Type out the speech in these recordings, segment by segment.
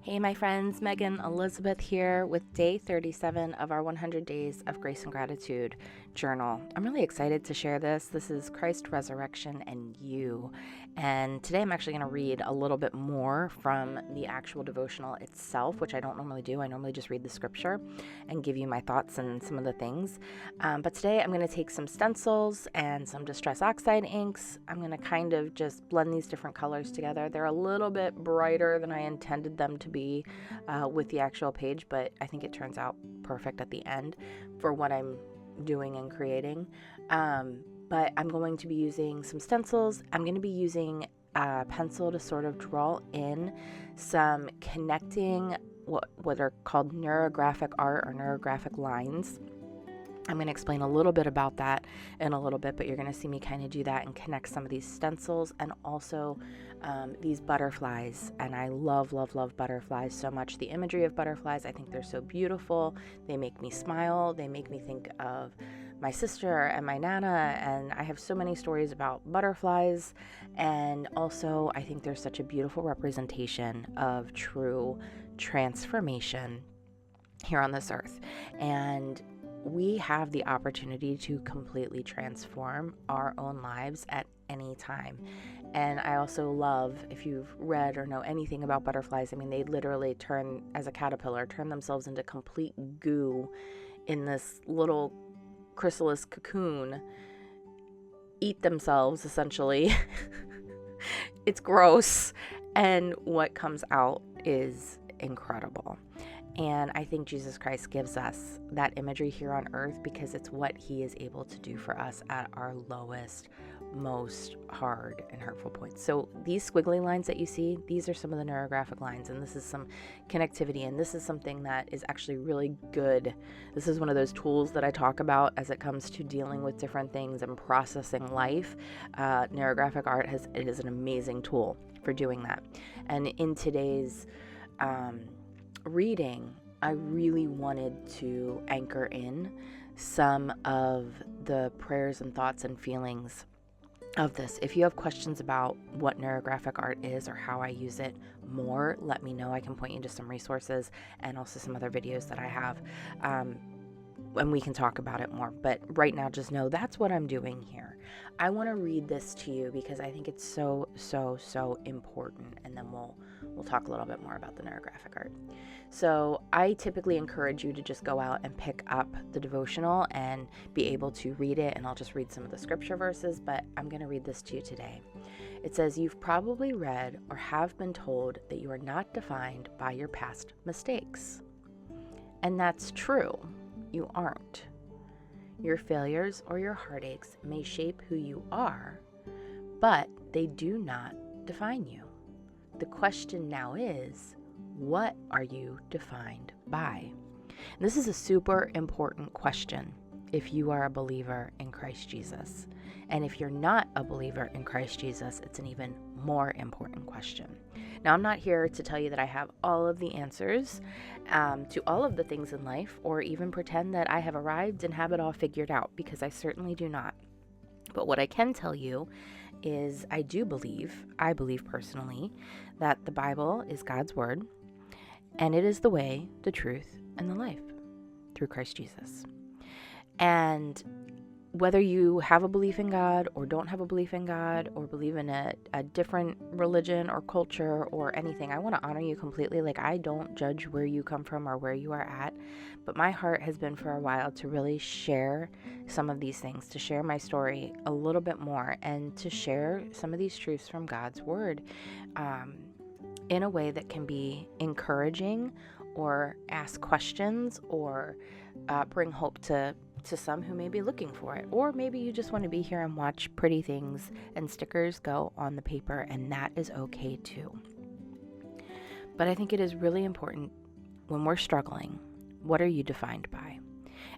Hey, my friends, Megan Elizabeth here with day 37 of our 100 Days of Grace and Gratitude journal. I'm really excited to share this. This is Christ, Resurrection, and You. And today I'm actually going to read a little bit more from the actual devotional itself, which I don't normally do. I normally just read the scripture and give you my thoughts and some of the things. But today I'm going to take some stencils and some Distress Oxide inks. I'm going to kind of just blend these different colors together. They're a little bit brighter than I intended them to be with the actual page, but I think it turns out perfect at the end for what I'm doing and creating. But I'm going to be using some stencils. I'm going to be using a pencil to sort of draw in some connecting what are called neurographic art or neurographic lines. I'm going to explain a little bit about that in a little bit, but you're going to see me kind of do that and connect some of these stencils and also these butterflies. And I love, love, love butterflies so much. The imagery of butterflies, I think they're so beautiful. They make me smile. They make me think of my sister and my Nana. And I have so many stories about butterflies. And also, I think they're such a beautiful representation of true transformation here on this earth. And we have the opportunity to completely transform our own lives at any time. And I also love, if you've read or know anything about butterflies, I mean, they literally turn, as a caterpillar, turn themselves into complete goo in this little chrysalis cocoon, eat themselves, essentially. It's gross. And what comes out is incredible. And I think Jesus Christ gives us that imagery here on earth because it's what he is able to do for us at our lowest, most hard and hurtful points. So these squiggly lines that you see, these are some of the neurographic lines, and this is some connectivity, and this is something that is actually really good. This is one of those tools that I talk about as it comes to dealing with different things and processing life. Neurographic art is an amazing tool for doing that. And in today's reading, I really wanted to anchor in some of the prayers and thoughts and feelings of this. If you have questions about what neurographic art is or how I use it more, let me know. I can point you to some resources and also some other videos that I have, and we can talk about it more. But right now, just know that's what I'm doing here. I want to read this to you because I think it's so, so, so important, and then we'll talk a little bit more about the neurographic art. So I typically encourage you to just go out and pick up the devotional and be able to read it, and I'll just read some of the scripture verses, but I'm going to read this to you today. It says, "You've probably read or have been told that you are not defined by your past mistakes. And that's true. You aren't. Your failures or your heartaches may shape who you are, but they do not define you. The question now is, what are you defined by?" And this is a super important question if you are a believer in Christ Jesus. And if you're not a believer in Christ Jesus, it's an even more important question. Now, I'm not here to tell you that I have all of the answers to all of the things in life, or even pretend that I have arrived and have it all figured out, because I certainly do not. But what I can tell you is I believe personally, that the Bible is God's word, and it is the way, the truth, and the life through Christ Jesus. And whether you have a belief in God or don't have a belief in God or believe in a different religion or culture or anything, I want to honor you completely. Like, I don't judge where you come from or where you are at, but my heart has been for a while to really share some of these things, to share my story a little bit more, and to share some of these truths from God's word in a way that can be encouraging or ask questions or bring hope to some who may be looking for it. Or maybe you just want to be here and watch pretty things and stickers go on the paper, and that is okay too. But I think it is really important when we're struggling, what are you defined by?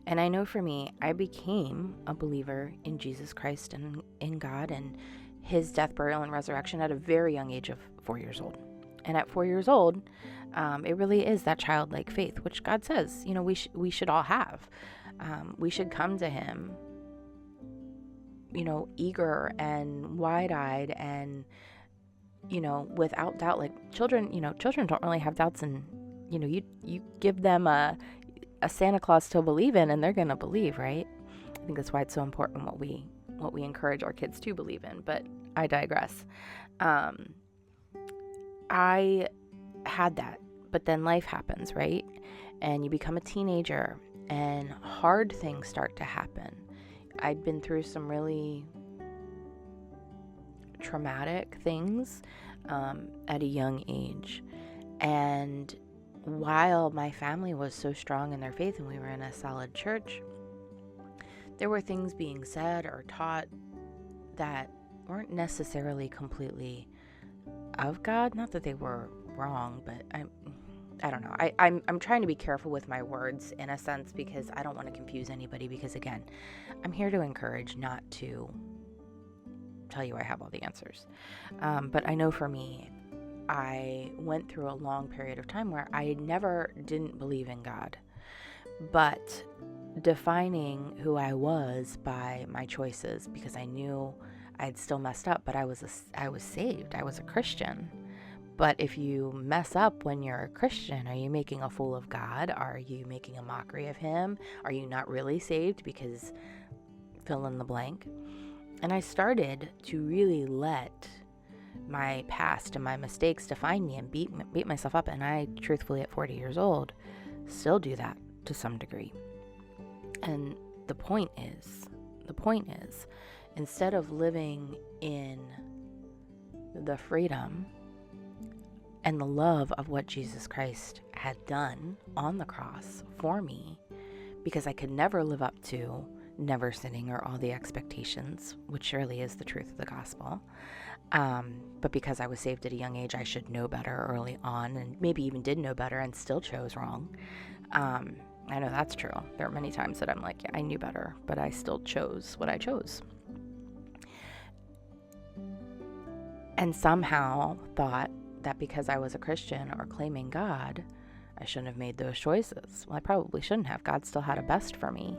And I know for me, I became a believer in Jesus Christ and in God and his death, burial, and resurrection at a very young age of 4 years old. And at 4 years old, it really is that childlike faith, which God says, we should all have. We should come to him, eager and wide-eyed and without doubt, like children don't really have doubts, and, you give them a Santa Claus to believe in and they're going to believe, right? I think that's why it's so important what we encourage our kids to believe in, but I digress. I had that, but then life happens, right? And you become a teenager and hard things start to happen. I'd been through some really traumatic things at a young age. And while my family was so strong in their faith and we were in a solid church, there were things being said or taught that weren't necessarily completely of God. Not that they were wrong, but I don't know. I'm trying to be careful with my words in a sense, because I don't want to confuse anybody, because again, I'm here to encourage, not to tell you I have all the answers. But I know for me, I went through a long period of time where I didn't believe in God, but defining who I was by my choices, because I knew I'd still messed up, but I was saved. I was a Christian. But if you mess up when you're a Christian, are you making a fool of God? Are you making a mockery of him? Are you not really saved? Because fill in the blank. And I started to really let my past and my mistakes define me and beat myself up. And I, truthfully, at 40 years old, still do that to some degree. And the point is, instead of living in the freedom and the love of what Jesus Christ had done on the cross for me, because I could never live up to never sinning or all the expectations, which surely is the truth of the gospel. But because I was saved at a young age, I should know better early on, and maybe even did know better and still chose wrong. I know that's true. There are many times that I'm like, yeah, I knew better, but I still chose what I chose. And somehow thought that because I was a Christian or claiming God, I shouldn't have made those choices. Well, I probably shouldn't have. God still had a best for me,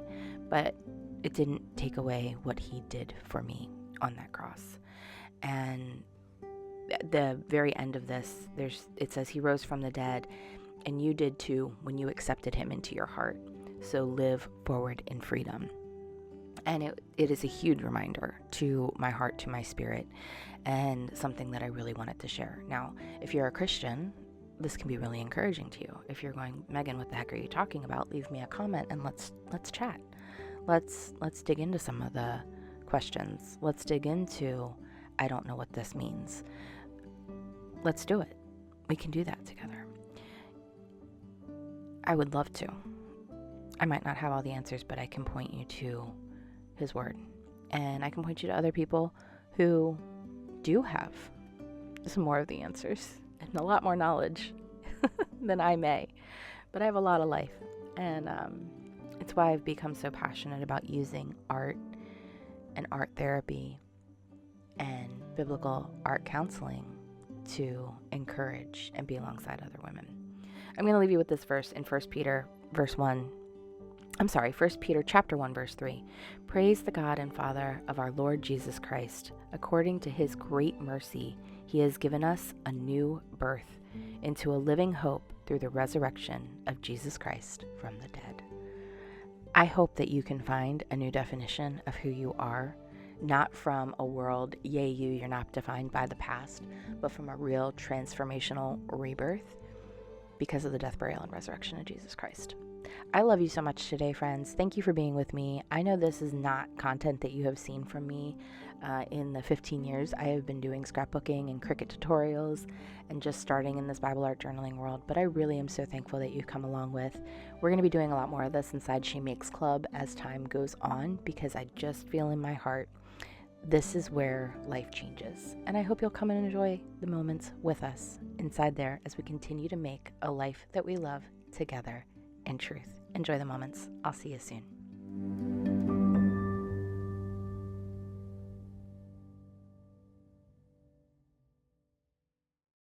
but it didn't take away what he did for me on that cross. And at the very end of this, it says he rose from the dead, and you did too when you accepted him into your heart. So live forward in freedom. And it is a huge reminder to my heart, to my spirit, and something that I really wanted to share. Now, if you're a Christian, this can be really encouraging to you. If you're going, Megan, what the heck are you talking about? Leave me a comment and let's chat. Let's dig into some of the questions. Let's dig into, I don't know what this means. Let's do it. We can do that together. I would love to. I might not have all the answers, but I can point you to his word. And I can point you to other people who do have some more of the answers and a lot more knowledge than I may. But I have a lot of life. And it's why I've become so passionate about using art and art therapy and biblical art counseling to encourage and be alongside other women. I'm going to leave you with this verse in 1 Peter chapter 1, verse 3. Praise the God and Father of our Lord Jesus Christ. According to his great mercy, he has given us a new birth into a living hope through the resurrection of Jesus Christ from the dead. I hope that you can find a new definition of who you are, not from a world, yay you, you're not defined by the past, but from a real transformational rebirth because of the death, burial, and resurrection of Jesus Christ. I love you so much today, friends. Thank you for being with me. I know this is not content that you have seen from me in the 15 years I have been doing scrapbooking and Cricut tutorials and just starting in this Bible art journaling world, but I really am so thankful that you've come along with. We're going to be doing a lot more of this inside Shemakes Club as time goes on, because I just feel in my heart this is where life changes. And I hope you'll come and enjoy the moments with us inside there as we continue to make a life that we love together in truth. Enjoy the moments. I'll see you soon.